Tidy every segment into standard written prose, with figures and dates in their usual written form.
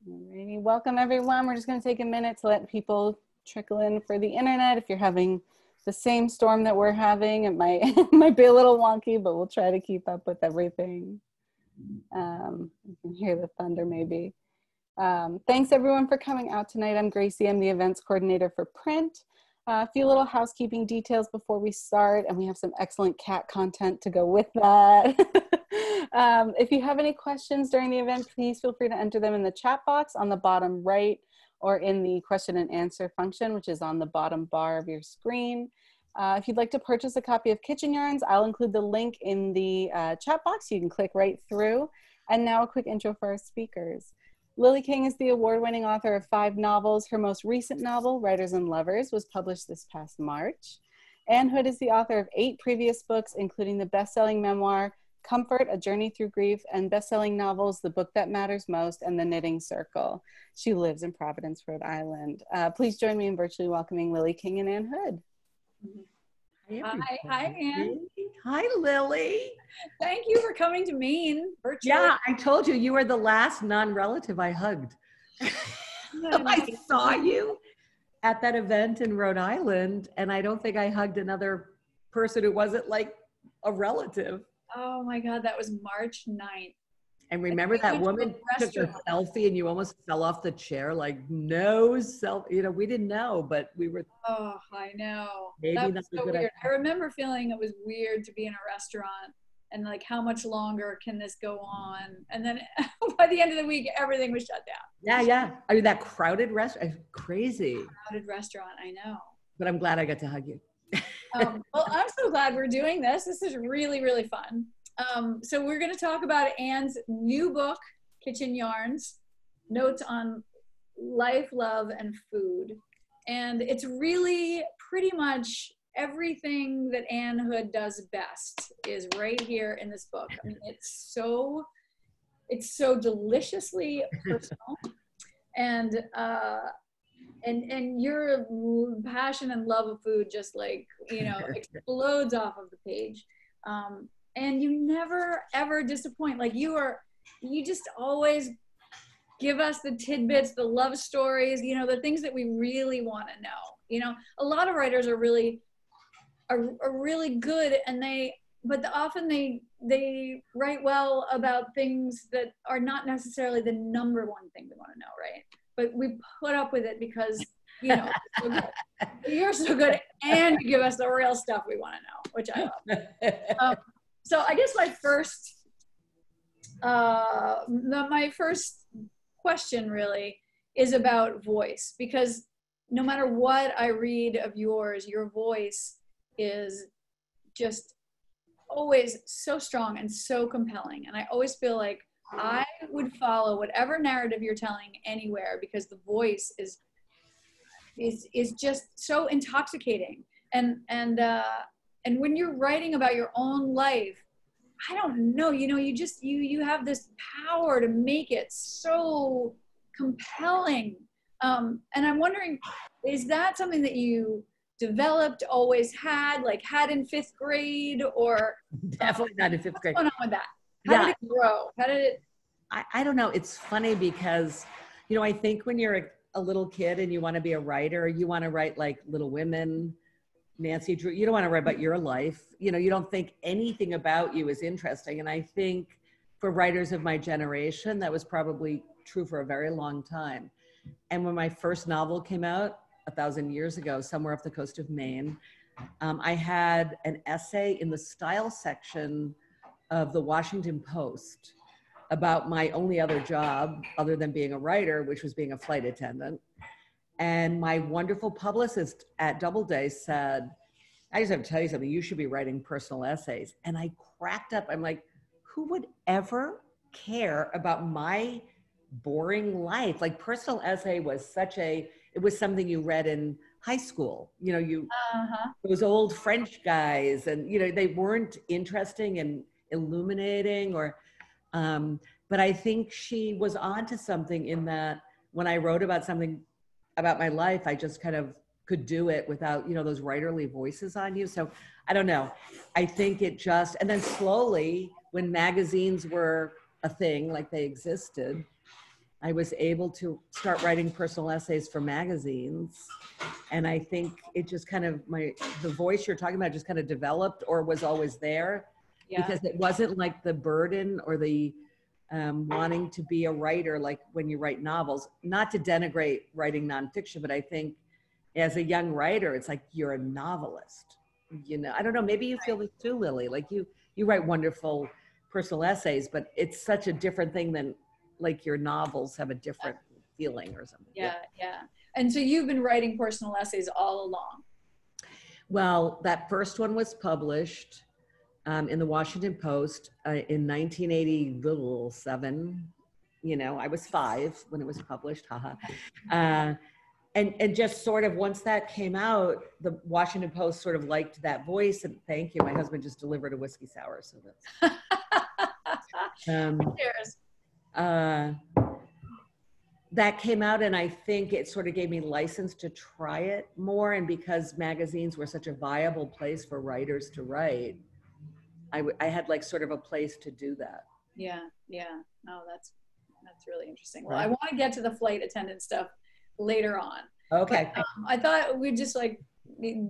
Alrighty. Welcome everyone. We're just going to take a minute to let people trickle in for the internet. If you're having the same storm that we're having, it might, it might be a little wonky, but we'll try to keep up with everything. You can hear the thunder maybe. Thanks everyone for coming out tonight. I'm Gracie. I'm the events coordinator for print. A few little housekeeping details before we start, and we have some excellent cat content to go with that. If you have any questions during the event, please feel free to enter them in the chat box on the bottom right or in the question and answer function, which is on the bottom bar of your screen. If you'd like to purchase a copy of Kitchen Yarns, I'll include the link in the chat box. You can click right through. And now a quick intro for our speakers. Lily King is the award-winning author of 5 novels. Her most recent novel, Writers and Lovers, was published this past March. Anne Hood is the author of 8 previous books, including the best-selling memoir, Comfort, A Journey Through Grief, and best-selling novels, The Book That Matters Most and The Knitting Circle. She lives in Providence, Rhode Island. Please join me in virtually welcoming Lily King and Anne Hood. Hi, Anne. Hi, Lily. Thank you for coming to Maine virtually. Yeah, I told you, you were the last non-relative I hugged. I saw you at that event in Rhode Island, and I don't think I hugged another person who wasn't like a relative. Oh my God, that was March 9th. And remember that woman took a selfie and you almost fell off the chair, like no selfie, you know, we didn't know, but we were. Oh, I know. Maybe that was that's so weird. I remember feeling it was weird to be in a restaurant and like, how much longer can this go on? And then by the end of the week, everything was shut down. Yeah, yeah. I mean, that crowded restaurant, crazy. Crowded restaurant, I know. But I'm glad I got to hug you. Well, I'm so glad we're doing this. This is really, really fun. So we're going to talk about Anne's new book, Kitchen Yarns, Notes on Life, Love, and Food. And it's really pretty much everything that Anne Hood does best is right here in this book. I mean, it's so deliciously personal. And your passion and love of food just like, you know, explodes off of the page. And you never, ever disappoint. Like you just always give us the tidbits, the love stories, you know, the things that we really want to know. You know, a lot of writers are really good but often they write well about things that are not necessarily the number one thing we want to know, right? But we put up with it because, you know, so good. You're so good and you give us the real stuff we want to know, which I love. So I guess my first question really is about voice, because no matter what I read of yours, your voice is just always so strong and so compelling. And I always feel like I would follow whatever narrative you're telling anywhere, because the voice is just so intoxicating. And when you're writing about your own life, I don't know, you know, you have this power to make it so compelling. And I'm wondering, is that something that you developed, always had in 5th grade, or? Definitely not in 5th grade. What's going on with that? How did it grow? How did it? I don't know. It's funny because, you know, I think when you're a little kid and you want to be a writer, you want to write like Little Women, Nancy Drew, you don't want to write about your life. You know, you don't think anything about you is interesting. And I think for writers of my generation, that was probably true for a very long time. And when my first novel came out 1,000 years ago, somewhere off the coast of Maine, I had an essay in the style section of the Washington Post about my only other job other than being a writer, which was being a flight attendant. And my wonderful publicist at Doubleday said, I just have to tell you something, you should be writing personal essays. And I cracked up. I'm like, who would ever care about my boring life? Like, personal essay was it was something you read in high school. You know, those old French guys, and, you know, they weren't interesting and illuminating but I think she was onto something in that when I wrote about something about my life, I just kind of could do it without, you know, those writerly voices on you. So I don't know. I think it just, and then slowly when magazines were a thing, like they existed, I was able to start writing personal essays for magazines. And I think it just kind of, the voice you're talking about just kind of developed or was always there, because it wasn't like the burden or the wanting to be a writer, like when you write novels, not to denigrate writing nonfiction, but I think as a young writer, it's like you're a novelist. You know, I don't know, maybe you feel this too, Lily, like you write wonderful personal essays, but it's such a different thing than like your novels have a different feeling or something. Yeah. And so you've been writing personal essays all along. Well, that first one was published in the Washington Post in 1987. You know, I was 5 when it was published, haha. And just sort of once that came out, the Washington Post sort of liked that voice. And thank you, my husband just delivered a whiskey sour, so that's. Cheers. That came out, and I think it sort of gave me license to try it more. And because magazines were such a viable place for writers to write, I had like sort of a place to do that. Yeah. Oh, that's really interesting. Well, I want to get to the flight attendant stuff later on. Okay. But, I thought we'd just like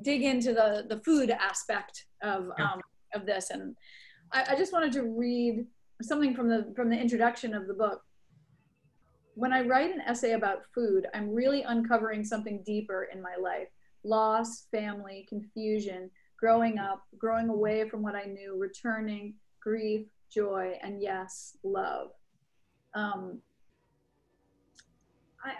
dig into the food aspect of this, and I just wanted to read something from the introduction of the book. When I write an essay about food, I'm really uncovering something deeper in my life: loss, family, confusion, growing up, growing away from what I knew, returning, grief, joy, and yes, love.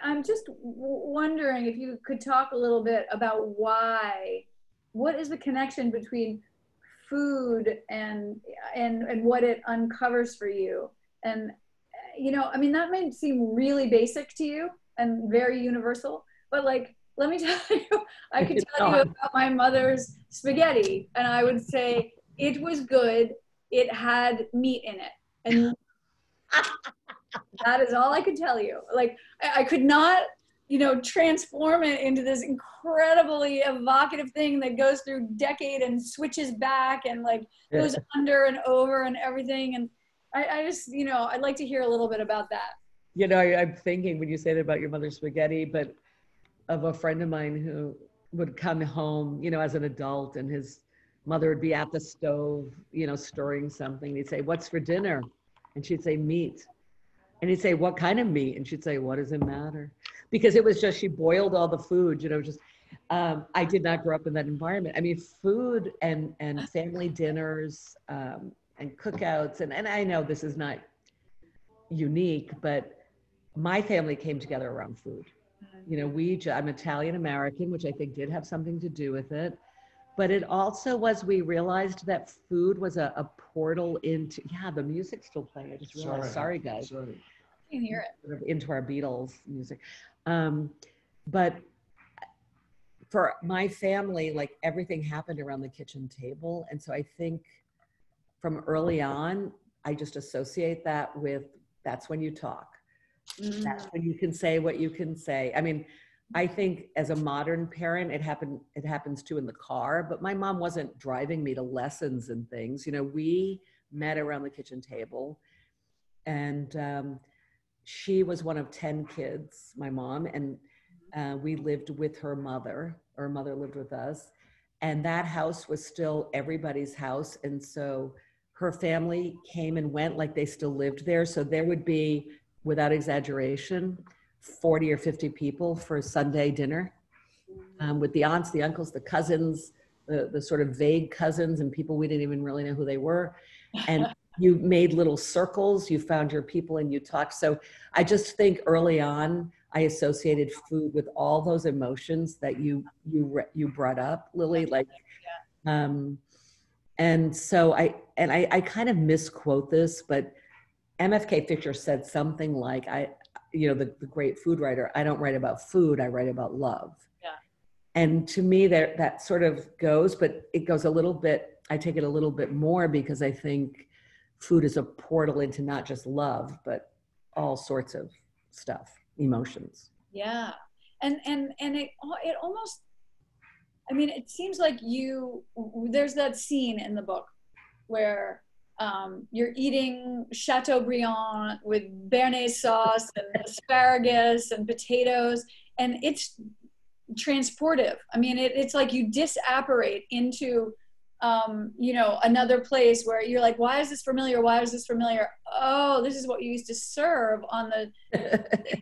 I'm just wondering if you could talk a little bit about what is the connection between food and what it uncovers for you. And, you know, I mean, that might seem really basic to you and very universal, but like, let me tell you, I could tell you about my mother's spaghetti, and I would say it was good. It had meat in it. And that is all I could tell you. Like, I could not, you know, transform it into this incredibly evocative thing that goes through decade and switches back and like goes under and over and everything. And I just, you know, I'd like to hear a little bit about that. You know, I'm thinking when you say that about your mother's spaghetti, but of a friend of mine who would come home, you know, as an adult, and his mother would be at the stove, you know, stirring something. He'd say, "What's for dinner?" And she'd say, "Meat." And he'd say, "What kind of meat?" And she'd say, "What does it matter?" Because it was just, she boiled all the food, you know, just, I did not grow up in that environment. I mean, food and family dinners and cookouts, and I know this is not unique, but my family came together around food. You know, I'm Italian American, which I think did have something to do with it. But it also was, we realized that food was a portal into, the music's still playing. I just realized, sorry guys. I can hear it. Into our Beatles music. But for my family, like everything happened around the kitchen table. And so I think from early on, I just associate that with, that's when you talk. That's when you can say what you can say. I mean, I think as a modern parent, it happens too in the car, but my mom wasn't driving me to lessons and things. You know, we met around the kitchen table, and she was one of 10 kids, my mom, and we lived with her mother. Her mother lived with us, and that house was still everybody's house. And so her family came and went like they still lived there. So there would be, without exaggeration, 40 or 50 people for Sunday dinner, with the aunts, the uncles, the cousins, the sort of vague cousins and people we didn't even really know who they were. And you made little circles, you found your people and you talked. So I just think early on, I associated food with all those emotions that you brought up, Lily, like, and so I kind of misquote this, but MFK Fisher said something like, the great food writer, I don't write about food, I write about love. Yeah. And to me, that sort of goes, but it goes a little bit, I take it a little bit more, because I think food is a portal into not just love, but all sorts of stuff, emotions. Yeah. And it almost, I mean, it seems like there's that scene in the book where you're eating Chateaubriand with béarnaise sauce and asparagus and potatoes, and it's transportive. I mean, it's like you disapparate into, you know, another place where you're like, why is this familiar? Why is this familiar? Oh, this is what you used to serve on the,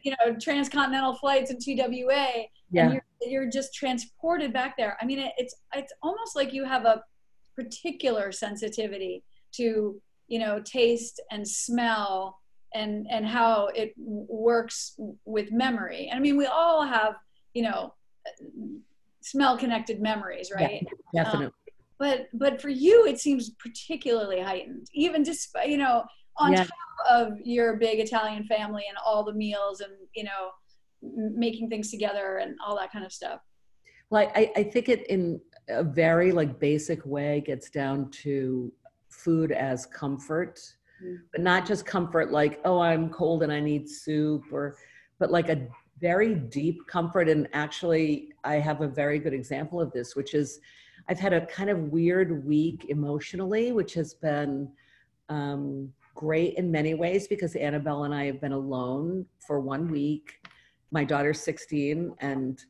you know, transcontinental flights and TWA. Yeah. And you're just transported back there. I mean, it's almost like you have a particular sensitivity to, you know, taste and smell and how it works with memory. And I mean, we all have, you know, smell connected memories, right? Yeah, definitely. But for you, it seems particularly heightened, even just, you know, on top of your big Italian family and all the meals and, you know, making things together and all that kind of stuff. Well, I think it in a very like basic way gets down to food as comfort, but not just comfort like, oh, I'm cold and I need soup, but like a very deep comfort. And actually, I have a very good example of this, which is I've had a kind of weird week emotionally, which has been great in many ways because Annabelle and I have been alone for 1 week. My daughter's 16 and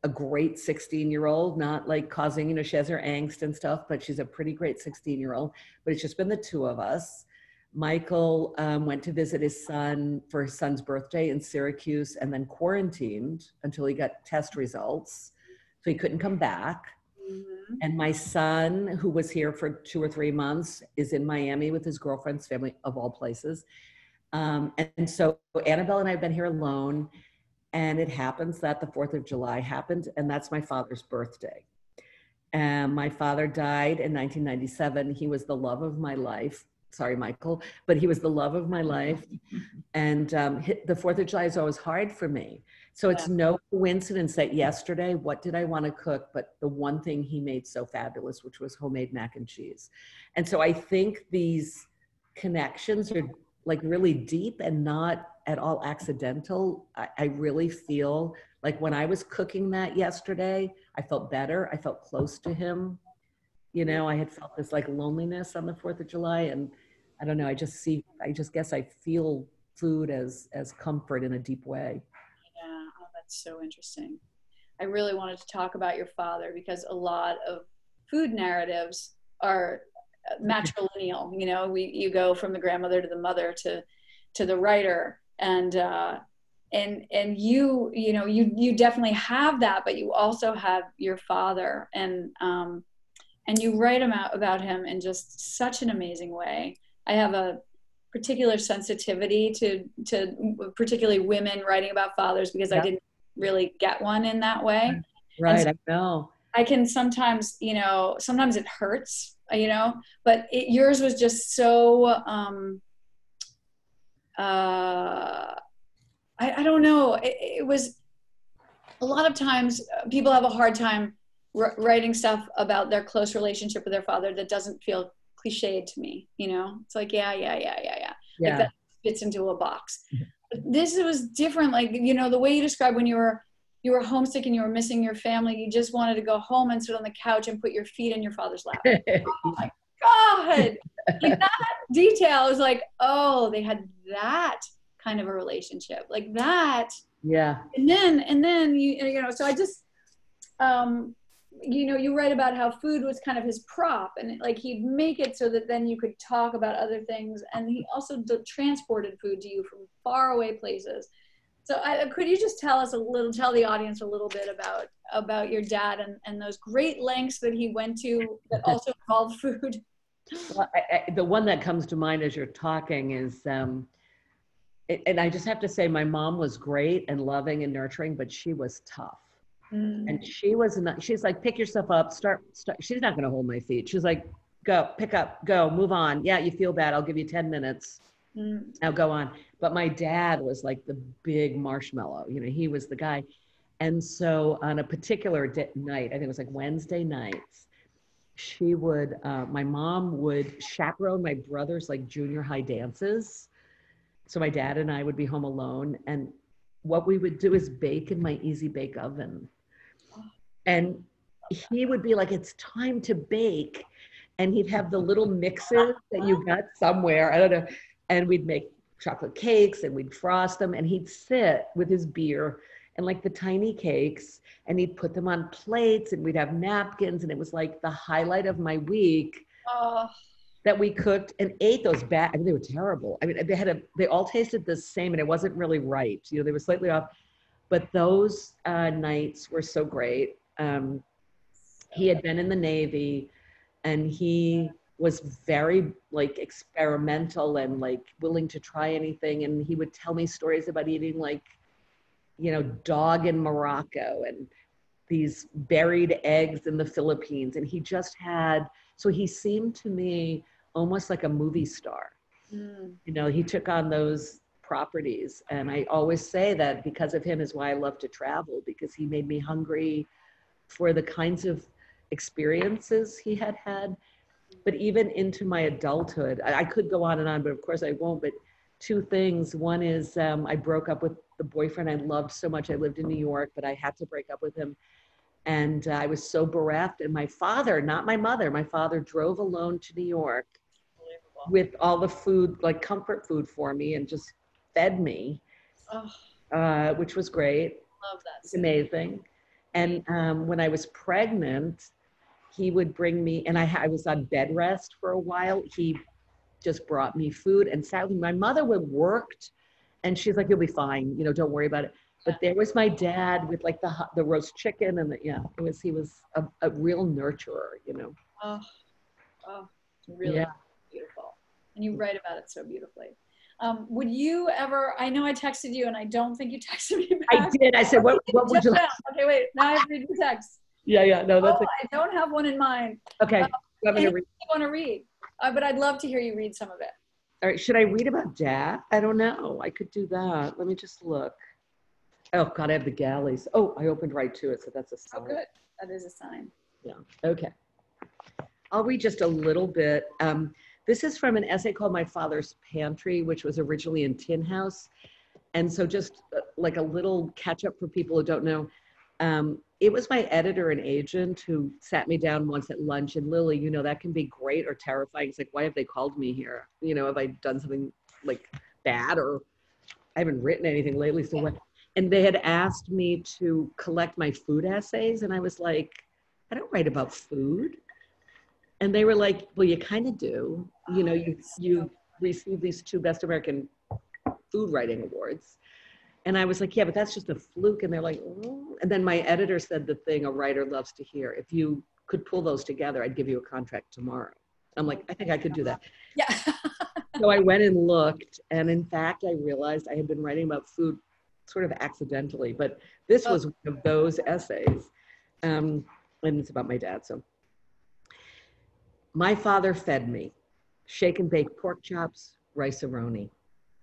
a great 16-year-old, not like causing, you know, she has her angst and stuff, but she's a pretty great 16-year-old, but it's just been the two of us. Michael went to visit his son for his son's birthday in Syracuse and then quarantined until he got test results. So he couldn't come back. Mm-hmm. And my son, who was here for 2 or 3 months, is in Miami with his girlfriend's family, of all places. And so Annabelle and I have been here alone. And it happens that the 4th of July happened, and that's my father's birthday. And my father died in 1997. He was the love of my life. Sorry, Michael, but he was the love of my life. And the 4th of July is always hard for me. So it's no coincidence that yesterday, what did I want to cook? But the one thing he made so fabulous, which was homemade mac and cheese. And so I think these connections are like really deep and not at all accidental. I really feel like when I was cooking that yesterday, I felt better. I felt close to him. You know, I had felt this like loneliness on the 4th of July. And I don't know, I just guess I feel food as comfort in a deep way. Yeah, oh, that's so interesting. I really wanted to talk about your father because a lot of food narratives are matrilineal. You know, you go from the grandmother to the mother to the writer, and you know, you definitely have that, but you also have your father, and you write about him in just such an amazing way. I have a particular sensitivity to particularly women writing about fathers because I didn't really get one in that way. Right, so I know. I can sometimes, you know, sometimes it hurts, you know, but yours was just so, I don't know. It was a lot of times people have a hard time writing stuff about their close relationship with their father that doesn't feel cliched to me. You know, it's like, yeah. Like that fits into a box. But this was different. Like, you know, the way you described when you were homesick and you were missing your family, you just wanted to go home and sit on the couch and put your feet in your father's lap. Oh my God. Like that detail is like, oh, they had that kind of a relationship like that. Yeah. And then you know, so I just, you know, you write about how food was kind of his prop, and like he'd make it so that then you could talk about other things. And he also transported food to you from far away places. So could you just tell the audience a little bit about your dad and those great lengths that he went to that also involved food? Well, the one that comes to mind as you're talking is, and I just have to say my mom was great and loving and nurturing, but she was tough. And she's like, pick yourself up, start. She's not going to hold my feet. She's like, go, pick up, go, move on. Yeah, you feel bad. I'll give you 10 minutes. Now go on. But my dad was like the big marshmallow. You know, he was the guy. And so on a particular night, I think it was like Wednesday nights, she would, my mom would chaperone my brother's like junior high dances. So my dad and I would be home alone. And what we would do is bake in my easy bake oven. And he would be like, it's time to bake. And he'd have the little mixes that you got somewhere, I don't know, and we'd make chocolate cakes and we'd frost them, and he'd sit with his beer and like the tiny cakes, and he'd put them on plates, and we'd have napkins, and it was like the highlight of my week. Oh, That we cooked and ate those bad. I mean, they were terrible. I mean, they all tasted the same, and it wasn't really right. You know, they were slightly off, but those nights were so great. He had been in the Navy, and he was very like experimental and like willing to try anything. And he would tell me stories about eating like, you know, dog in Morocco and these buried eggs in the Philippines. And he just had, so he seemed to me almost like a movie star. You know, he took on those properties. And I always say that because of him is why I love to travel, because he made me hungry for the kinds of experiences he had had. But even into my adulthood, I could go on and on, but of course I won't. But two things. One is I broke up with the boyfriend I loved so much. I lived in New York, but I had to break up with him. And I was so bereft. And my father, not my mother, my father drove alone to New York with all the food, like comfort food for me, and just fed me, which was great. love that. It's amazing. And when I was pregnant, he would bring me, and I was on bed rest for a while. He just brought me food and sat with me. My mother would worked, and she's like, "You'll be fine. You know, don't worry about it." But there was my dad with like the roast chicken, and he was a real nurturer, you know. Oh, really beautiful. And you write about it so beautifully. Would you ever, I know I texted you and I don't think you texted me back. I did. I said, what would you like? Okay, wait, now I have to read your text. Yeah, no, that's I don't have one in mind. okay. I want to read, but I'd love to hear you read some of it. All right, should I read about Dad? I don't know. I could do that. Let me just look. Oh God, I have the galleys. Oh, I opened right to it, so that's a sign. Oh, good. That is a sign. Yeah, okay. I'll read just a little bit. This is from an essay called My Father's Pantry, which was originally in Tin House. And so just like a little catch up for people who don't know, it was my editor and agent who sat me down once at lunch, and Lily, you know, that can be great or terrifying. It's like, why have they called me here? You know, have I done something like bad, or I haven't written anything lately, so what? And they had asked me to collect my food essays, and I was like, I don't write about food. And they were like, well, you kind of do. You know, you received these 2 Best American Food Writing Awards. And I was like, yeah, but that's just a fluke. And they're like, oh. And then my editor said the thing a writer loves to hear. If you could pull those together, I'd give you a contract tomorrow. I'm like, I think I could do that. Yeah. So I went and looked. And in fact, I realized I had been writing about food sort of accidentally, but this was one of those essays. And it's about my dad, so. My father fed me shake and bake pork chops, rice-a-roni,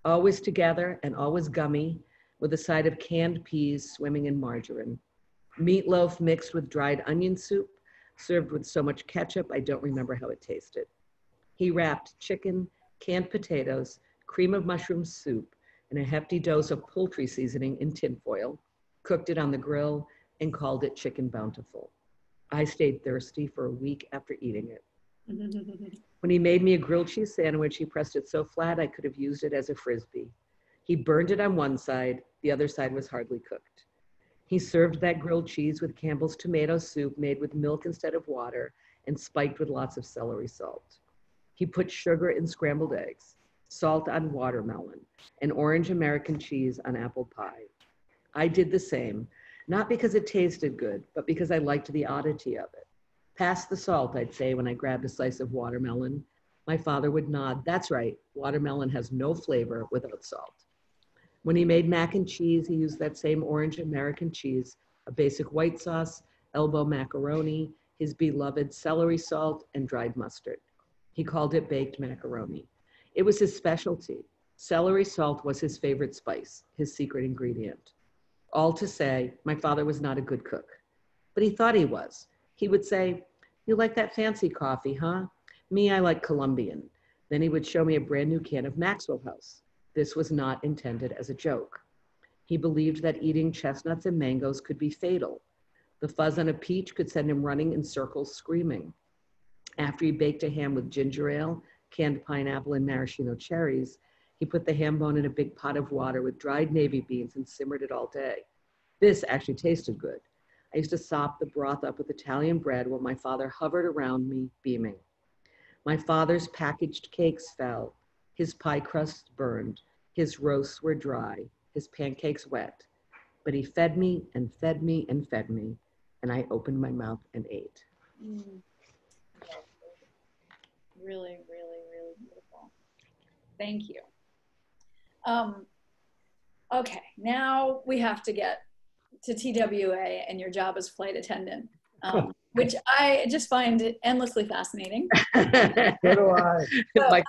always together and always gummy, with a side of canned peas swimming in margarine. Meatloaf mixed with dried onion soup, served with so much ketchup, I don't remember how it tasted. He wrapped chicken, canned potatoes, cream of mushroom soup, and a hefty dose of poultry seasoning in tinfoil, cooked it on the grill, and called it Chicken Bountiful. I stayed thirsty for a week after eating it. When he made me a grilled cheese sandwich, he pressed it so flat I could have used it as a Frisbee. He burned it on one side, the other side was hardly cooked. He served that grilled cheese with Campbell's tomato soup made with milk instead of water and spiked with lots of celery salt. He put sugar in scrambled eggs, salt on watermelon, and orange American cheese on apple pie. I did the same, not because it tasted good, but because I liked the oddity of it. Pass the salt, I'd say when I grabbed a slice of watermelon. My father would nod, that's right, watermelon has no flavor without salt. When he made mac and cheese, he used that same orange American cheese, a basic white sauce, elbow macaroni, his beloved celery salt, and dried mustard. He called it baked macaroni. It was his specialty. Celery salt was his favorite spice, his secret ingredient. All to say, my father was not a good cook, but he thought he was. He would say, you like that fancy coffee, huh? Me, I like Colombian. Then he would show me a brand new can of Maxwell House. This was not intended as a joke. He believed that eating chestnuts and mangoes could be fatal. The fuzz on a peach could send him running in circles screaming. After he baked a ham with ginger ale, canned pineapple, and maraschino cherries, he put the ham bone in a big pot of water with dried navy beans and simmered it all day. This actually tasted good. I used to sop the broth up with Italian bread while my father hovered around me, beaming. My father's packaged cakes fell. His pie crusts burned. His roasts were dry. His pancakes wet. But he fed me and fed me and fed me, and I opened my mouth and ate. Really, really, really beautiful. Thank you. Okay, now we have to get to TWA and your job as flight attendant, which I just find endlessly fascinating. So do I.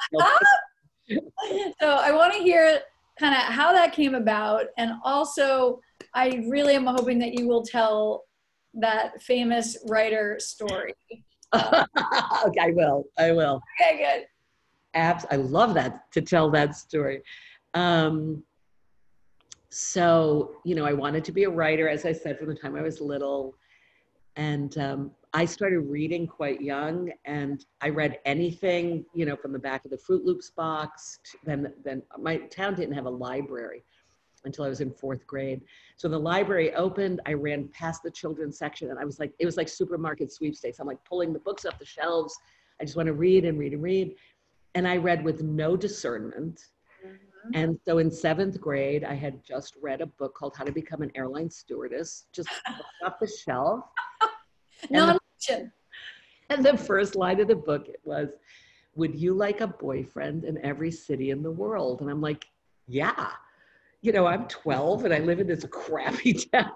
So I want to hear kind of how that came about, and also I really am hoping that you will tell that famous writer story. Okay, I will. Okay, good. I love that, to tell that story. So, I wanted to be a writer, as I said, from the time I was little. And I started reading quite young, and I read anything, from the back of the Fruit Loops box. Then my town didn't have a library until I was in 4th grade. So the library opened, I ran past the children's section, and it was like supermarket sweepstakes. I'm like pulling the books off the shelves. I just want to read and read and read. And I read with no discernment. Mm-hmm. And so in 7th grade, I had just read a book called How to Become an Airline Stewardess, just off the shelf. Non-fiction. And the first line of the book was, would you like a boyfriend in every city in the world? And I'm like, yeah. I'm 12 and I live in this crappy town.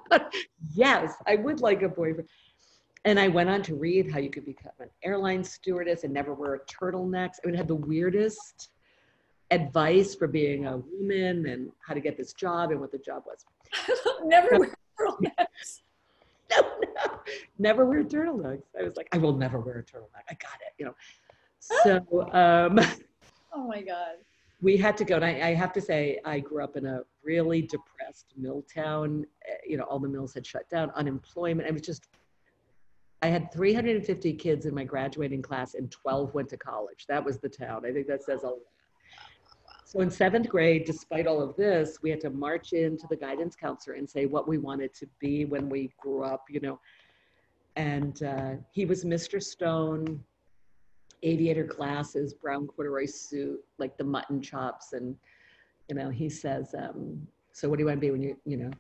Yes, I would like a boyfriend. And I went on to read how you could become an airline stewardess and never wear a turtleneck. I mean, it had the weirdest advice for being a woman and how to get this job and what the job was. Never wear turtlenecks. No, never wear turtlenecks. I was like, I will never wear a turtleneck. I got it, So, oh my God. We had to go, and I have to say, I grew up in a really depressed mill town. All the mills had shut down, unemployment. I had 350 kids in my graduating class, and 12 went to college. That was the town. I think that says a lot. So in 7th grade, despite all of this, we had to march into the guidance counselor and say what we wanted to be when we grew up, And he was Mr. Stone, aviator glasses, brown corduroy suit, like the mutton chops. And, he says, so what do you want to be when you.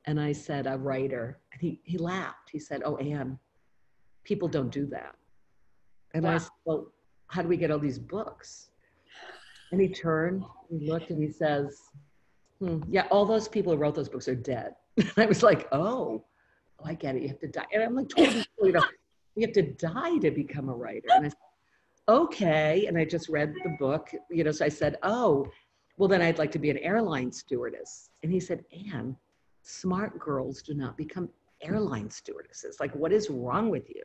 And I said, a writer. And he laughed. He said, oh, Anne, people don't do that. And wow. I said, well, how do we get all these books? And he turned, he looked, and he says, yeah, all those people who wrote those books are dead. And I was like, oh, I get it. You have to die. And I'm like, totally, you have to die to become a writer. And I said, okay. And I just read the book, so I said, oh, well, then I'd like to be an airline stewardess. And he said, Anne, smart girls do not become airline stewardesses. Like, what is wrong with you?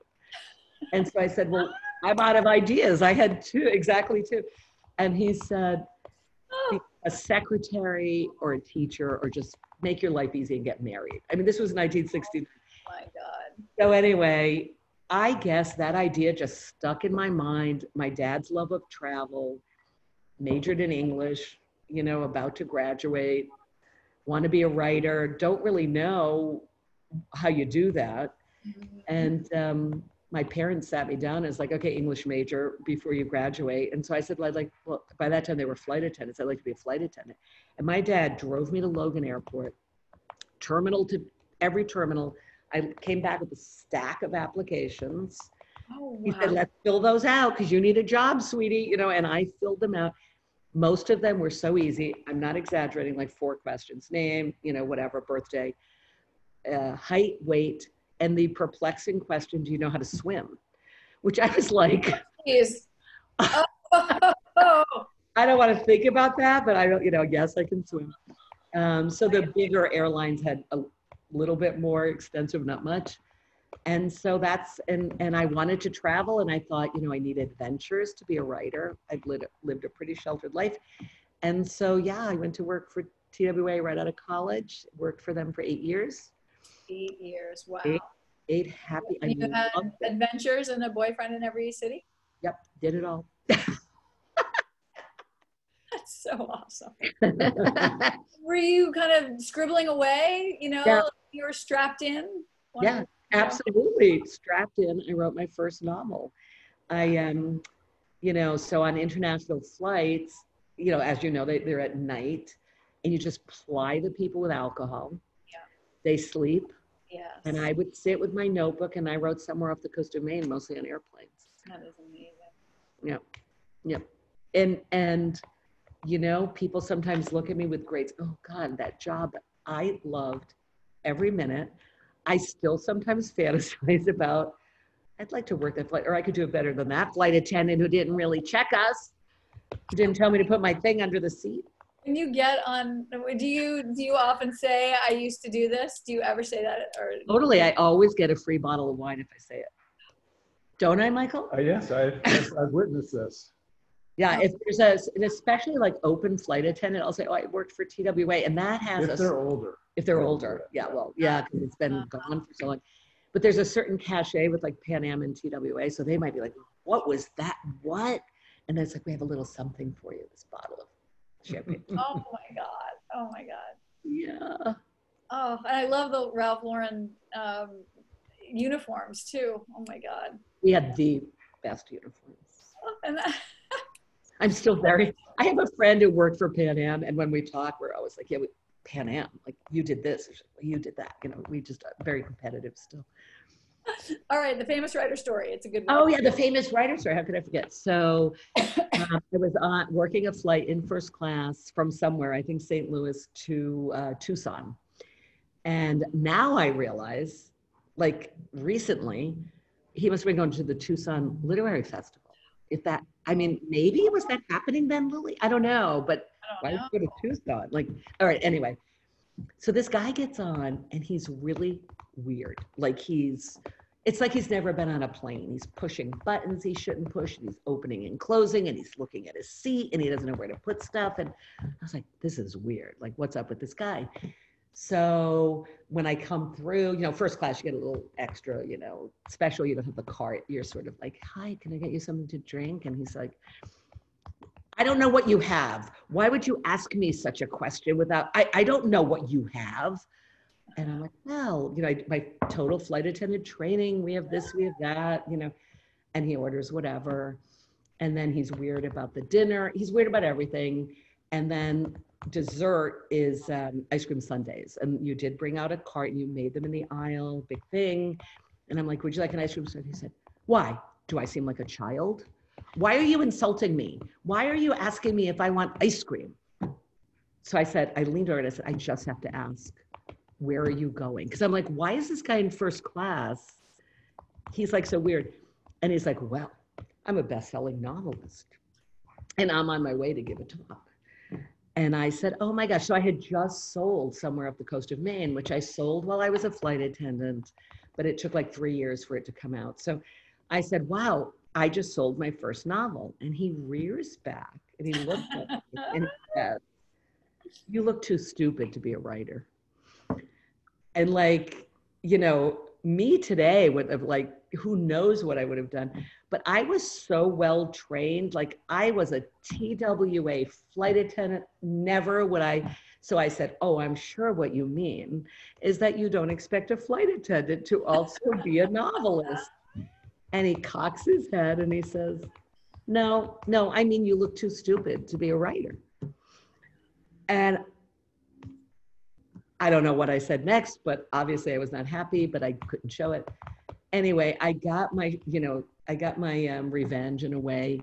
And so I said, well, I'm out of ideas. I had exactly two. And he said, be a secretary or a teacher, or just make your life easy and get married. I mean, this was 1960. Oh my God. So anyway, I guess that idea just stuck in my mind. My dad's love of travel, majored in English, about to graduate, want to be a writer, don't really know how you do that. Mm-hmm. And my parents sat me down and was like, okay, English major before you graduate. And so I said, well, by that time they were flight attendants. I'd like to be a flight attendant. And my dad drove me to Logan Airport, terminal to every terminal. I came back with a stack of applications. Oh, wow. He said, let's fill those out because you need a job, sweetie. And I filled them out. Most of them were so easy. I'm not exaggerating, like 4 questions: name, whatever, birthday, height, weight, and the perplexing question, do you know how to swim? Which I was like, please. I don't want to think about that, but I don't, yes, I can swim. So the bigger airlines had a little bit more extensive, not much. And so and I wanted to travel, and I thought, I need adventures to be a writer. I've lived a pretty sheltered life. And so, yeah, I went to work for TWA right out of college, worked for them for 8 years. 8 years, wow. Eight happy. You had adventures and a boyfriend in every city? Yep, did it all. That's so awesome. Were you kind of scribbling away, Yeah. you were strapped in? Yeah, absolutely. Strapped in. I wrote my first novel. I so on international flights, as you know, they're at night, and you just ply the people with alcohol. Yeah. They sleep. Yes. And I would sit with my notebook, and I wrote somewhere off the coast of Maine, mostly on airplanes. That is amazing. Yep. Yep. And people sometimes look at me with grades. Oh God, that job I loved every minute. I still sometimes fantasize about, I'd like to work that flight, or I could do it better than that flight attendant who didn't really check us, who didn't tell me to put my thing under the seat. When you get on, do you often say, I used to do this? Do you ever say that? Or Totally. I always get a free bottle of wine if I say it. Don't I, Michael? Yes, I've witnessed this. Yeah, if there's and especially like open flight attendant, I'll say, oh, I worked for TWA, and that has If they're older. If they're older, yeah, well, yeah, because it's been gone for so long. But there's a certain cachet with like Pan Am and TWA, so they might be like, what was that? What? And then it's like, we have a little something for you, this bottle of champagne. Oh my God. Oh my God. Yeah. Oh, and I love the Ralph Lauren uniforms too. Oh my God. We had the best uniforms. Oh, and that, I have a friend who worked for Pan Am, and when we talk, we're always like, yeah, Pan Am, like you did this, you did that. We just are very competitive still. all right, the famous writer story. It's a good one. Oh yeah, the famous writer story. How could I forget? So I was working a flight in first class from somewhere, I think St. Louis to Tucson. And now I realize, like recently, he must have been going to the Tucson Literary Festival. Maybe was that happening then, Lily? I don't know, but why did you go to Tucson? Like, all right, anyway. So this guy gets on and he's really weird. Like it's like he's never been on a plane. He's pushing buttons he shouldn't push. And he's opening and closing and he's looking at his seat and he doesn't know where to put stuff. And I was like, this is weird. Like, what's up with this guy? So when I come through, first class, you get a little extra, special. You don't have the cart. You're sort of like, hi, can I get you something to drink? And he's like, I don't know what you have. Why would you ask me such a question without, I don't know what you have. And I'm like, well, my total flight attendant training, we have this, we have that, and he orders whatever. And then he's weird about the dinner. He's weird about everything. And then dessert is ice cream sundaes. And you did bring out a cart and you made them in the aisle, big thing. And I'm like, would you like an ice cream sundae? He said, why? Do I seem like a child? Why are you insulting me? Why are you asking me if I want ice cream? So I leaned over and I said, I just have to ask, where are you going? Because I'm like, why is this guy in first class? He's like so weird. And he's like, well, I'm a best-selling novelist. And I'm on my way to give a talk. And I said, oh my gosh. So I had just sold Somewhere Up the Coast of Maine, which I sold while I was a flight attendant, but it took like 3 years for it to come out. So I said, wow, I just sold my first novel. And he rears back and he looked at me and he said, you look too stupid to be a writer. And like, me today would have like, who knows what I would have done. But I was so well trained. Like I was a TWA flight attendant. Never would I. So I said, oh, I'm sure what you mean is that you don't expect a flight attendant to also be a novelist. And he cocks his head and he says, no, I mean, you look too stupid to be a writer. And I don't know what I said next, but obviously I was not happy, but I couldn't show it. Anyway, I got my revenge in a way.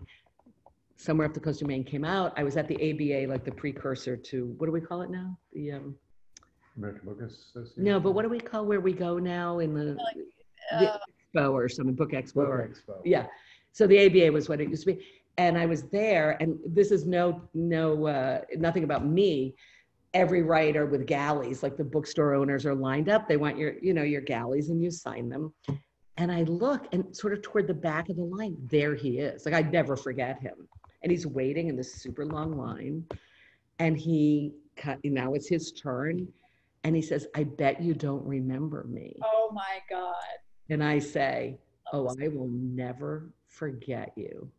Somewhere Up the Coast of Maine came out. I was at the ABA, like the precursor to, what do we call it now? The American Book Association? No, but what do we call where we go now in the expo or something, Book Expo. Book Expo. Yeah. So the ABA was what it used to be. And I was there, and this is nothing about me. Every writer with galleys, like the bookstore owners are lined up. They want your galleys and you sign them. And I look and sort of toward the back of the line, there he is. Like I'd never forget him. And he's waiting in this super long line. And now it's his turn. And he says, I bet you don't remember me. Oh my God. And I say, oh, I will never forget you.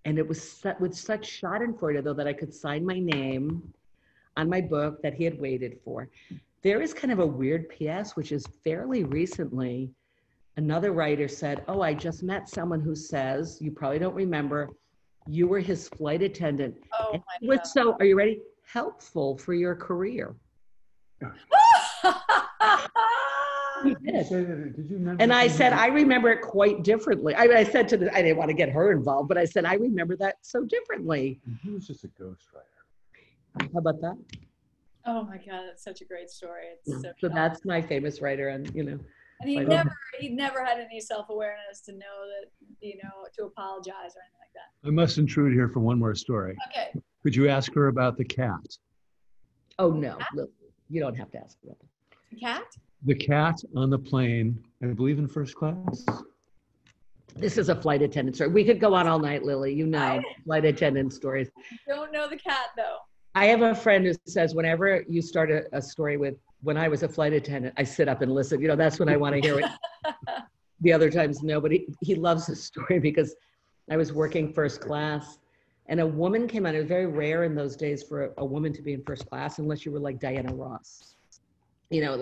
And it was with such schadenfreude, though, that I could sign my name on my book that he had waited for. There is kind of a weird PS, which is fairly recently, another writer said, oh, I just met someone who says, you probably don't remember, you were his flight attendant. Oh And my he was God. so, are you ready? Helpful for your career. He Did you did. say that? Did you mention? And I said, something? I remember it quite differently. I said to the, I didn't want to get her involved, but I said, I remember that so differently. He was just a ghostwriter. How about that? Oh my God, that's such a great story. It's so So shocking. that's my famous writer. And, And he I never had any self-awareness to know that, to apologize or anything like that. I must intrude here for one more story. Okay. Could you ask her about the cat? oh no, look, you don't have to ask about that. Cat? The cat on the plane, I believe in first class. This is a flight attendant story. We could go on all night, Lily, flight attendant stories. Don't know the cat though. I have a friend who says whenever you start a story with, when I was a flight attendant, I sit up and listen. That's when I want to hear it. The other times, nobody. He loves this story because I was working first class and a woman came on. It was very rare in those days for a woman to be in first class unless you were like Diana Ross. Yeah,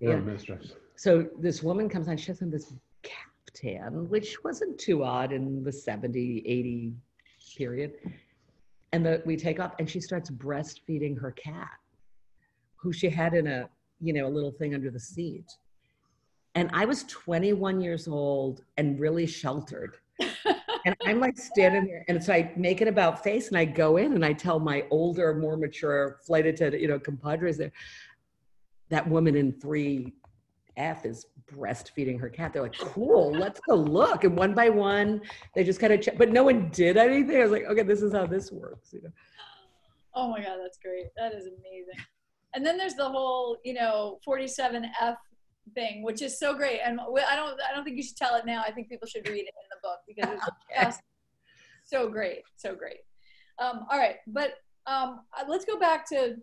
mistress. So this woman comes on, she has on this caftan, which wasn't too odd in the 70, 80 period. And we take off and she starts breastfeeding her cat, who she had in a little thing under the seat. And I was 21 years old and really sheltered. And I'm like standing there, and so I make it about face and I go in and I tell my older, more mature flight attendant, compadres there, that woman in 3F is breastfeeding her cat. They're like, cool, let's go look. And one by one, they just kind of check, but no one did anything. I was like, okay, this is how this works. Oh my God, that's great. That is amazing. And then there's the whole, 47F thing, which is so great. And I don't think you should tell it now. I think people should read it in the book because it's just so great. So great. All right. But let's go back to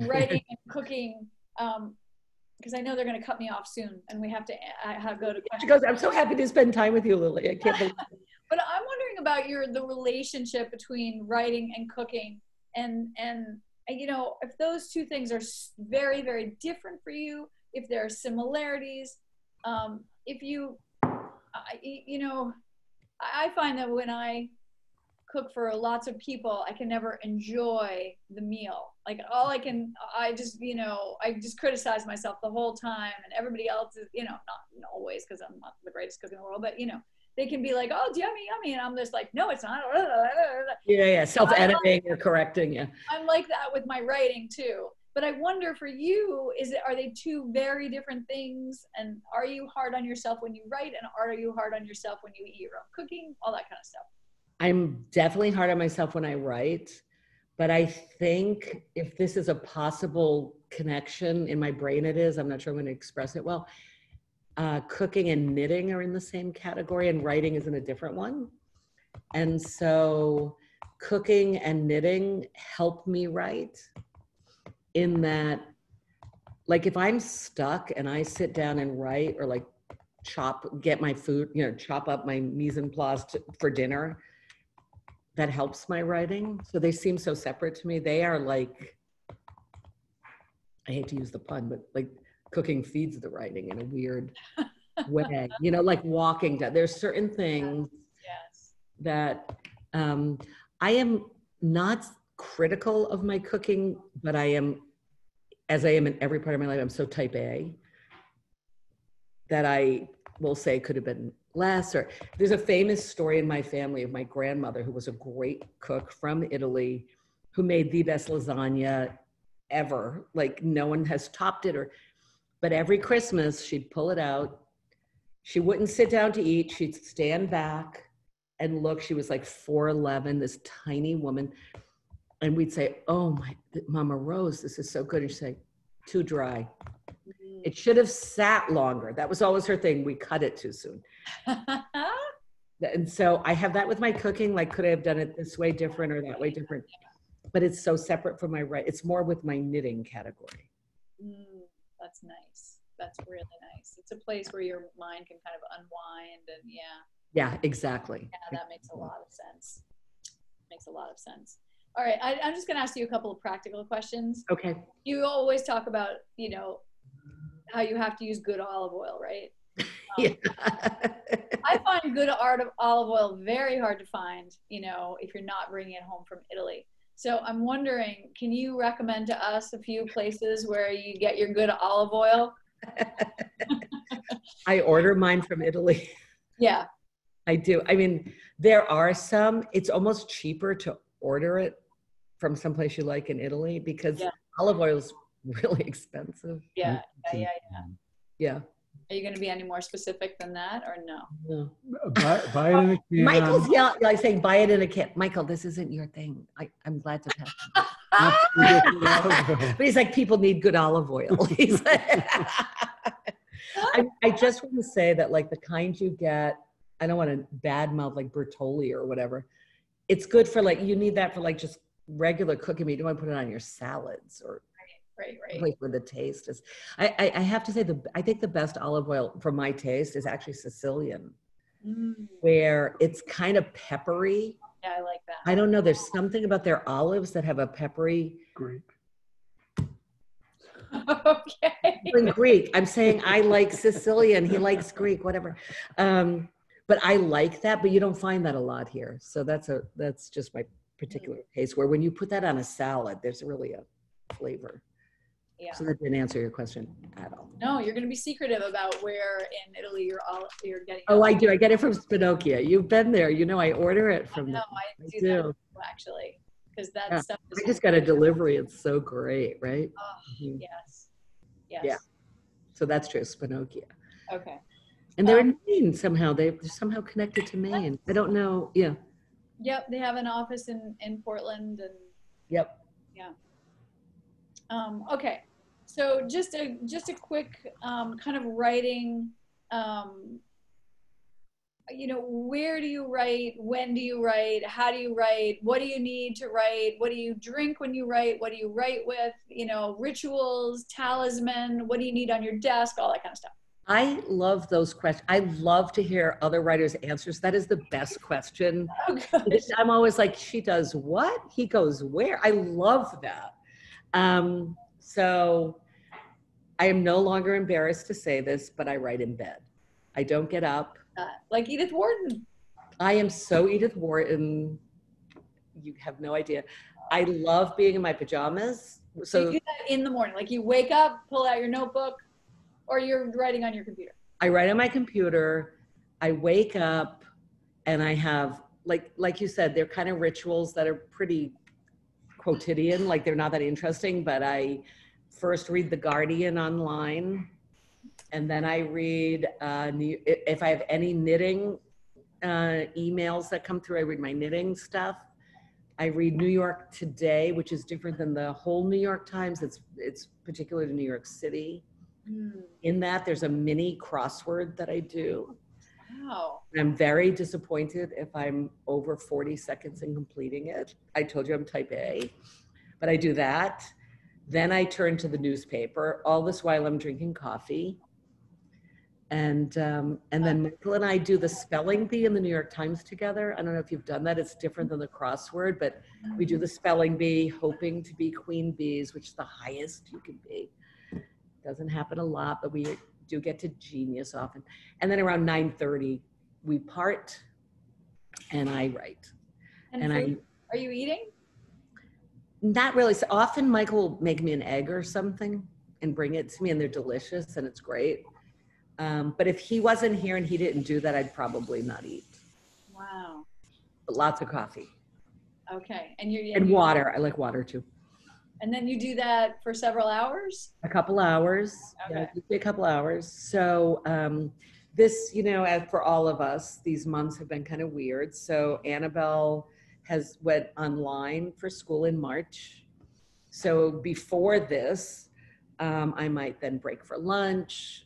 writing and cooking. Because I know they're going to cut me off soon, and we have to go to questions. She goes, I'm so happy to spend time with you, Lily. I can't believe it. But I'm wondering about the relationship between writing and cooking, and if those two things are very, very different for you, if there are similarities, I find that when I cook for lots of people, I can never enjoy the meal. Like I just criticize myself the whole time, and everybody else is, not always, because I'm not the greatest cook in the world, but they can be like, oh, yummy, yummy, and I'm just like, no, it's not. Yeah, self-editing or correcting, yeah. I'm like that with my writing too. But I wonder for you, are they two very different things? And are you hard on yourself when you write, and are you hard on yourself when you eat your own cooking, all that kind of stuff? I'm definitely hard on myself when I write, but I think if this is a possible connection in my brain, it is. I'm not sure I'm going to express it well. Cooking and knitting are in the same category, and writing is in a different one. And so cooking and knitting help me write in that, like if I'm stuck and I sit down and write, or like get my food, chop up my mise en place for dinner, that helps my writing. So they seem so separate to me. They are like, I hate to use the pun, but like cooking feeds the writing in a weird way, like walking down. There's certain things that I am not critical of my cooking, but I am, as I am in every part of my life, I'm so type A that I will say could have been less. Or there's a famous story in my family of my grandmother, who was a great cook from Italy, who made the best lasagna ever. Like no one has topped it. But every Christmas she'd pull it out. She wouldn't sit down to eat. She'd stand back and look. She was like 4'11", this tiny woman. And we'd say, oh my, Mama Rose, this is so good. And she'd say, too dry. It should have sat longer. That was always her thing. We cut it too soon. And so I have that with my cooking. Like, could I have done it this way different or that way different? But it's so separate from my writing. It's more with my knitting category. That's nice. That's really nice. It's a place where your mind can kind of unwind, and Yeah, exactly. Yeah, that makes a lot of sense. Makes a lot of sense. All right, I'm just going to ask you a couple of practical questions. Okay. You always talk about, you know, how you have to use good olive oil, right? Yeah. I find good olive oil very hard to find, you know, if you're not bringing it home from Italy. So I'm wondering, can you recommend to us a few places where you get your good olive oil? I order mine from Italy. Yeah. I do. I mean, there are some, it's almost cheaper to order it from someplace you like in Italy because olive oil is really expensive. Yeah. Yeah. Are you going to be any more specific than that or no? No. Buy it in a can. Michael's like saying, buy it in a can. Michael, this isn't your thing. I'm glad to pass it. But he's like, people need good olive oil. He's like, I just want to say that like the kind you get, I don't want to badmouth like Bertolli or whatever. It's good for like, you need that for like just regular cooking. But you don't want to put it on your salads or right. Like where the taste is. I have to say I think the best olive oil for my taste is actually Sicilian, where it's kind of peppery. Yeah, I like that. I don't know. There's something about their olives that have a peppery. Greek. Okay. In Greek, I'm saying I like Sicilian. He likes Greek, whatever. But I like that, but you don't find that a lot here. So that's just my particular taste. Where when you put that on a salad, there's really a flavor. Yeah. So that didn't answer your question at all. No, you're going to be secretive about where in Italy you're getting. Oh, I do. I get it from Spinocchia. You've been there. You know, I order it from them. I do that actually, because that stuff is. I just got a delivery. It's so great, right? Oh, yes. Yeah. So that's true, Spinocchia. Okay. And they're in Maine somehow. They're somehow connected to Maine. I don't know. Yeah. Yep. They have an office in Portland and. Yep. Yeah. Okay. So just a quick kind of writing, you know, where do you write? When do you write? How do you write? What do you need to write? What do you drink when you write? What do you write with? You know, rituals, talisman, what do you need on your desk? All that kind of stuff. I love those questions. I love to hear other writers' answers. That is the best question. Oh, gosh. I'm always like, she does what? He goes where? I love that. So I am no longer embarrassed to say this, but I write in bed. I don't get up. Like Edith Wharton. I am so Edith Wharton. You have no idea. I love being in my pajamas. So you do that in the morning, like you wake up, pull out your notebook, or you're writing on your computer? I write on my computer. I wake up and I have, like you said, they're kind of rituals that are pretty quotidian, like they're not that interesting, but I first read The Guardian online, and then I read, if I have any knitting emails that come through, I read my knitting stuff. I read New York Today, which is different than the whole New York Times. It's particular to New York City. In that, there's a mini crossword that I do. Wow. And I'm very disappointed if I'm over 40 seconds in completing it. I told you I'm type A, but I do that. Then I turn to the newspaper. All this while I'm drinking coffee. And then Michael and I do the spelling bee in the New York Times together. I don't know if you've done that. It's different than the crossword, but we do the spelling bee, hoping to be queen bees, which is the highest you can be. Doesn't happen a lot, but we do get to genius often. And then around 9:30, we part, and I write. And are you eating? Not really. So often Michael will make me an egg or something and bring it to me, and they're delicious, and it's great. But if he wasn't here and he didn't do that, I'd probably not eat. Wow. But lots of coffee. Okay. And water. I like water too. And then you do that for several hours? A couple hours. Okay. Yeah, a couple hours. So this, you know, as for all of us, these months have been kind of weird. So Annabelle went online for school in March. So before this, I might then break for lunch,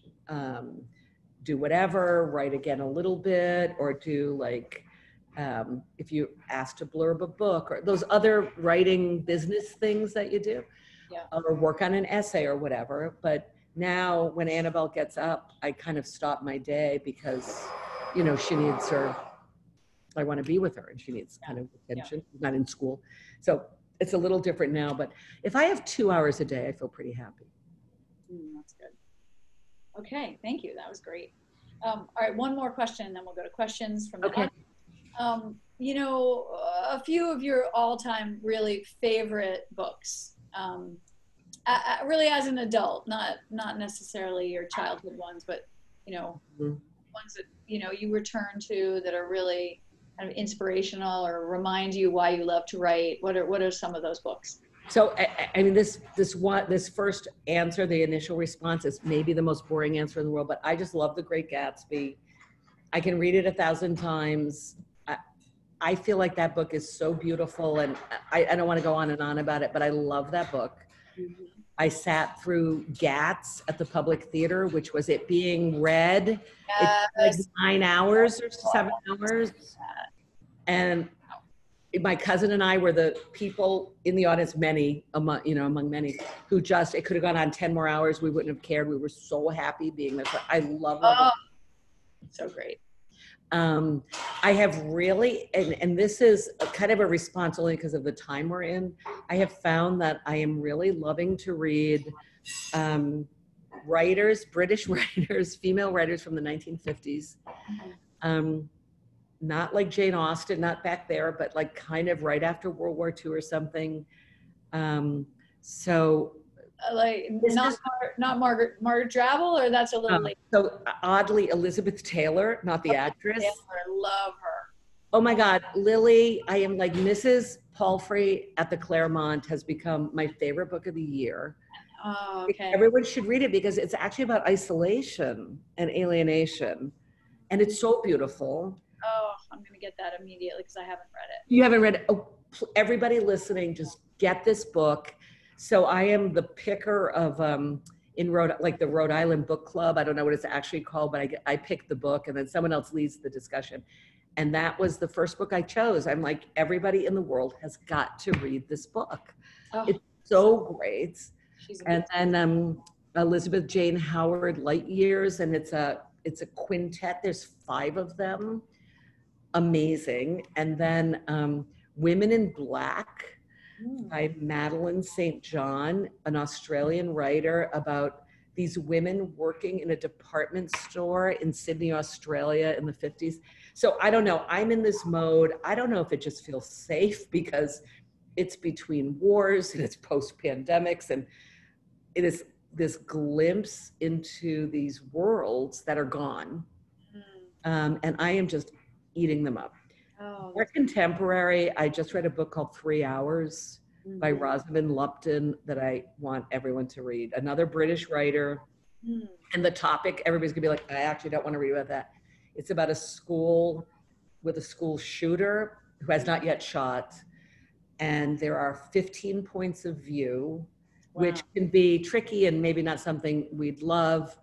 do whatever, write again a little bit, or do like, if you ask to blurb a book or those other writing business things that you do, or work on an essay or whatever. But now when Annabelle gets up, I kind of stop my day because you know, she needs her, I want to be with her and she needs kind of attention. She's not in school. So it's a little different now, but if I have 2 hours a day, I feel pretty happy. That's good. Okay, thank you. That was great. All right, one more question, and then we'll go to questions from the audience. You know, a few of your all-time really favorite books, really as an adult, not necessarily your childhood ones, but you know, ones that you know you return to that are really kind of inspirational or remind you why you love to write. What are some of those books? So I mean, this first answer, the initial response is maybe the most boring answer in the world, but I just love The Great Gatsby. I can read it 1,000 times. I feel like that book is so beautiful, and I don't want to go on and on about it, but I love that book. I sat through GATS at the Public Theater, which was it being read. Yes. It's like 9 hours or 7 hours. And my cousin and I were the people in the audience, among many, who just, it could have gone on 10 more hours. We wouldn't have cared. We were so happy being there. I love it. So great. I have really, and this is kind of a response only because of the time we're in, I have found that I am really loving to read writers, British writers, female writers from the 1950s. Not like Jane Austen, not back there, but like kind of right after World War II or something. Like not Margaret Drabble, or that's a little late. So oddly, Elizabeth Taylor, not the actress. Taylor, love her. Oh my God, Lily, I am like Mrs. Palfrey at the Claremont has become my favorite book of the year. Oh, okay. Everyone should read it because it's actually about isolation and alienation. And it's so beautiful. Oh, I'm going to get that immediately because I haven't read it. You haven't read it? Oh, everybody listening, just get this book. So I am the picker of, in the Rhode Island Book Club. I don't know what it's actually called, but I picked the book and then someone else leads the discussion. And that was the first book I chose. I'm like, everybody in the world has got to read this book. Oh, it's so great. And then Elizabeth Jane Howard, Light Years, and it's a quintet. There's 5 of them. Amazing. And then Women in Black by Madeline St. John, an Australian writer about these women working in a department store in Sydney, Australia in the 50s. So I don't know, I'm in this mode. I don't know if it just feels safe because it's between wars and it's post-pandemics, and it is this glimpse into these worlds that are gone. And I am just eating them up. More contemporary, I just read a book called 3 Hours by Rosamund Lupton that I want everyone to read. Another British writer. And the topic, everybody's gonna be like, I actually don't want to read about that. It's about a school with a school shooter who has not yet shot. And there are 15 points of view, which can be tricky and maybe not something we'd love.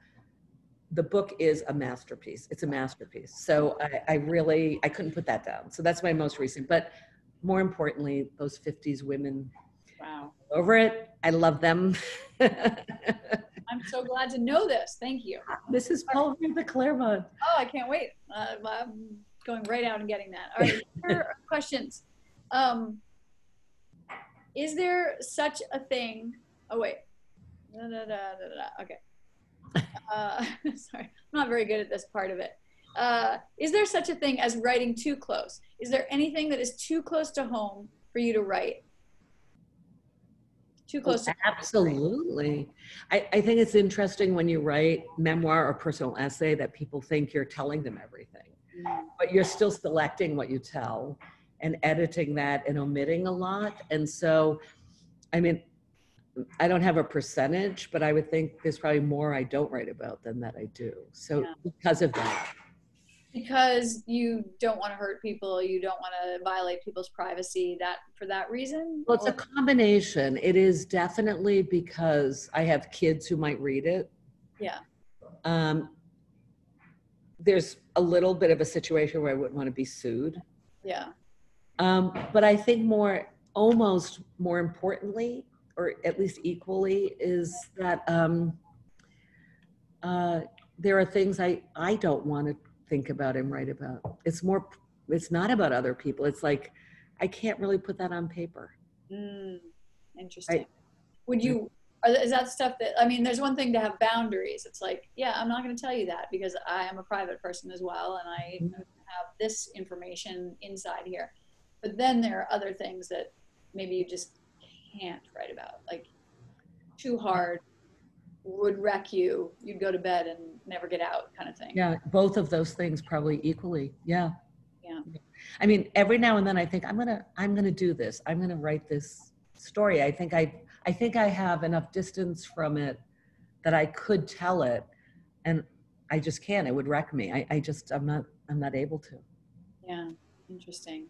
The book is a masterpiece. It's a masterpiece. So I couldn't put that down. So that's my most recent, but more importantly, those 50s women. Wow. Over it. I love them. I'm so glad to know this. Thank you. This is Palfrey at the Claremont. Oh, I can't wait. I'm going right out and getting that. All right, here are questions. Is there such a thing? Oh, wait. Okay. Sorry, I'm not very good at this part of it. Is there such a thing as writing too close? Is there anything that is too close to home for you to write? Too close to home? Absolutely. I think it's interesting when you write memoir or personal essay that people think you're telling them everything, but you're still selecting what you tell and editing that and omitting a lot. And so, I mean, I don't have a percentage, but I would think there's probably more I don't write about than that I do. So because of that. Because you don't want to hurt people, you don't want to violate people's privacy, for that reason? Well, it's a combination. It is definitely because I have kids who might read it. Yeah. There's a little bit of a situation where I wouldn't want to be sued. Yeah. But I think almost more importantly, or at least equally, is that there are things I don't want to think about and write about. It's not about other people. It's like, I can't really put that on paper. Interesting. Is that stuff that, I mean, there's one thing to have boundaries. It's like, yeah, I'm not going to tell you that because I am a private person as well. And I have this information inside here. But then there are other things that maybe you just can't write about, like too hard would wreck you. You'd go to bed and never get out kind of thing. Yeah. Both of those things probably equally. Yeah. Yeah. I mean, every now and then I think I'm going to do this. I'm going to write this story. I think I have enough distance from it that I could tell it, and I just can't. It would wreck me. I'm not able to. Yeah, interesting.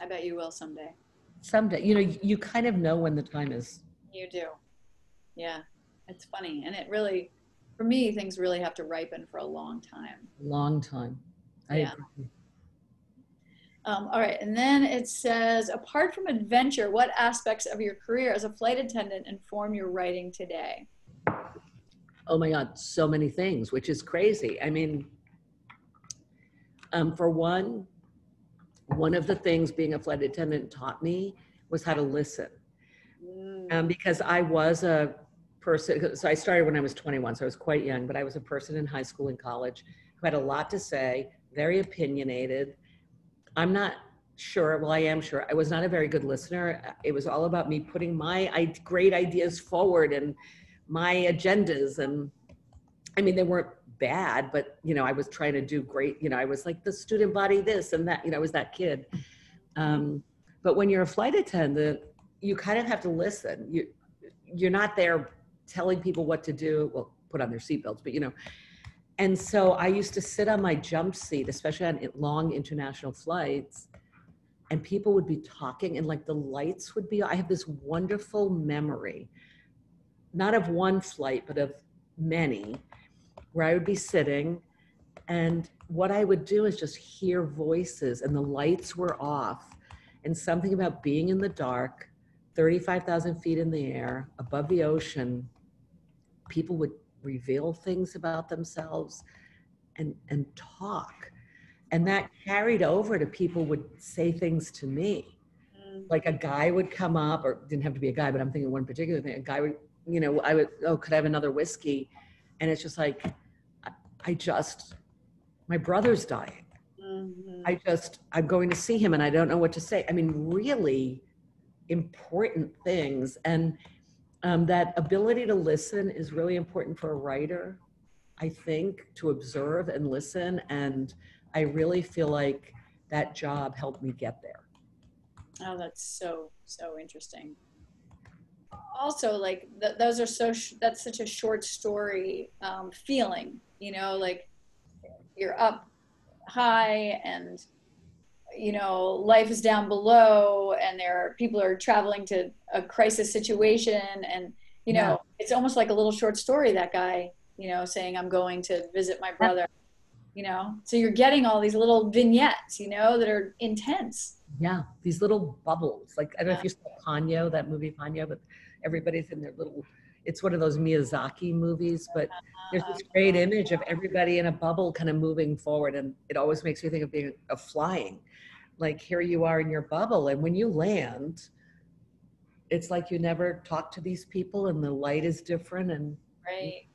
I bet you will someday. Someday, you kind of know when the time is. You do. Yeah, it's funny, and it really, for me, things really have to ripen for a long time. Long time. I agree. All right, and then it says, apart from adventure, what aspects of your career as a flight attendant inform your writing today? Oh my God, so many things, which is crazy. I mean, for one of the things being a flight attendant taught me was how to listen. Because I was a person, so I started when I was 21, so I was quite young, but I was a person in high school and college who had a lot to say, very opinionated. I'm not sure, well, I am sure, I was not a very good listener. It was all about me putting my great ideas forward and my agendas. And I mean, they weren't bad, but, I was trying to do great. I was like the student body this and that, I was that kid. But when you're a flight attendant, you kind of have to listen. You're not there telling people what to do, well, put on their seatbelts, but and so I used to sit on my jump seat, especially on long international flights, and people would be talking and like the lights would be, I have this wonderful memory, not of one flight, but of many, where I would be sitting and what I would do is just hear voices and the lights were off and something about being in the dark, 35,000 feet in the air, above the ocean, people would reveal things about themselves and talk. And that carried over to people would say things to me. Like a guy would come up, or didn't have to be a guy, but I'm thinking one particular thing. A guy would, could I have another whiskey? And it's just like, my brother's dying. I'm going to see him and I don't know what to say. I mean, really important things. And that ability to listen is really important for a writer, I think, to observe and listen. And I really feel like that job helped me get there. Oh, that's so interesting. Also, like those are that's such a short story feeling, like you're up high and life is down below and people are traveling to a crisis situation and it's almost like a little short story, that guy saying I'm going to visit my brother, so you're getting all these little vignettes that are intense. Yeah, these little bubbles, like I don't know if you saw Ponyo, that movie Ponyo, but everybody's in their little, it's one of those Miyazaki movies, but there's this great image of everybody in a bubble kind of moving forward, and it always makes me think of flying. Like here you are in your bubble, and when you land, it's like you never talk to these people and the light is different. And Right.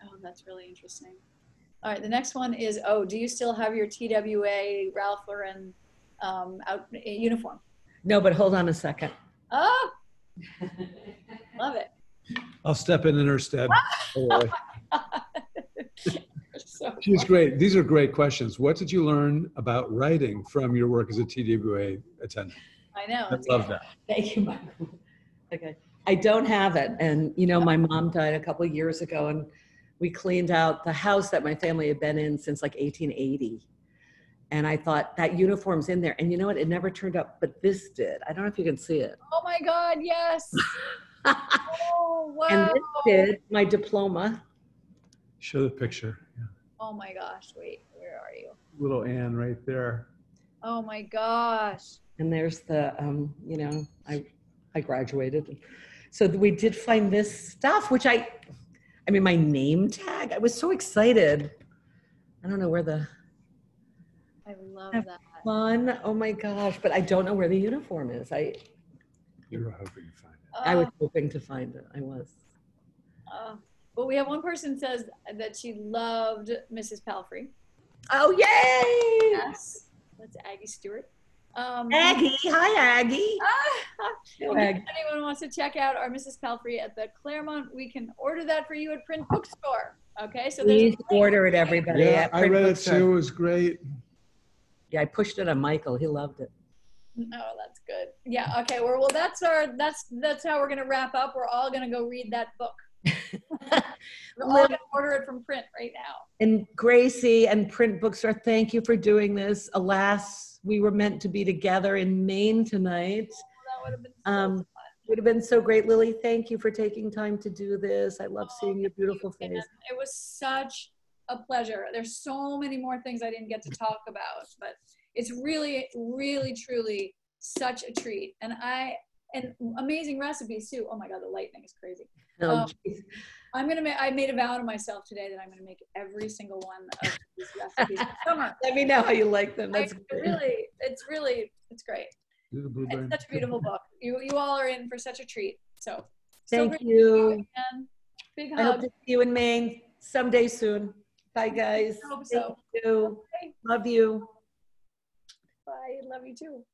Oh, that's really interesting. All right, the next one is, do you still have your TWA Ralph Lauren uniform? No, but hold on a second. Oh, love it. I'll step in her stead. So She's great. These are great questions. What did you learn about writing from your work as a TWA attendant? I know. I love that. Thank you, Michael. Okay. I don't have it. And, my mom died a couple of years ago and we cleaned out the house that my family had been in since like 1880. And I thought that uniform's in there. And you know what? It never turned up, but this did. I don't know if you can see it. Oh my God, yes. Oh, wow. And this did my diploma. Show the picture. Yeah. Oh my gosh, wait, where are you? Little Anne right there. Oh my gosh. And there's the, I graduated. So we did find this stuff, which I mean, my name tag, I was so excited. I don't know where the I love that. fun. Oh my gosh! But I don't know where the uniform is. You were hoping to find it. I was hoping to find it. I was. But we have one person says that she loved Mrs. Palfrey. Oh yay! Yes, that's Aggie Stewart. Aggie, hi Aggie. If anyone wants to check out our Mrs. Palfrey at the Claremont, we can order that for you at Print Bookstore. Okay, so Please order it, everybody. Yeah, I read it Bookstore. too. It was great. Yeah, I pushed it on Michael. He loved it. Oh, that's good. Yeah. Okay. Well, that's how we're gonna wrap up. We're all gonna go read that book. We're all gonna order it from print right now. And Gracie and Print Bookstore, thank you for doing this. Alas, we were meant to be together in Maine tonight. That would have been so fun. It would have been so great. Lily, thank you for taking time to do this. I love seeing your beautiful face. It was such a pleasure. There's so many more things I didn't get to talk about, but it's really, really, truly such a treat. And amazing recipes too. Oh my God, the lightning is crazy. Oh, I made a vow to myself today that I'm gonna make every single one of these recipes in summer. let me know how you like them. That's great. It's great. It's such a beautiful book. You all are in for such a treat. So thank you. Big I hope hug. to see you in Maine someday soon. Bye guys. I hope so. Thank you. Okay. Love you. Bye. Love you too.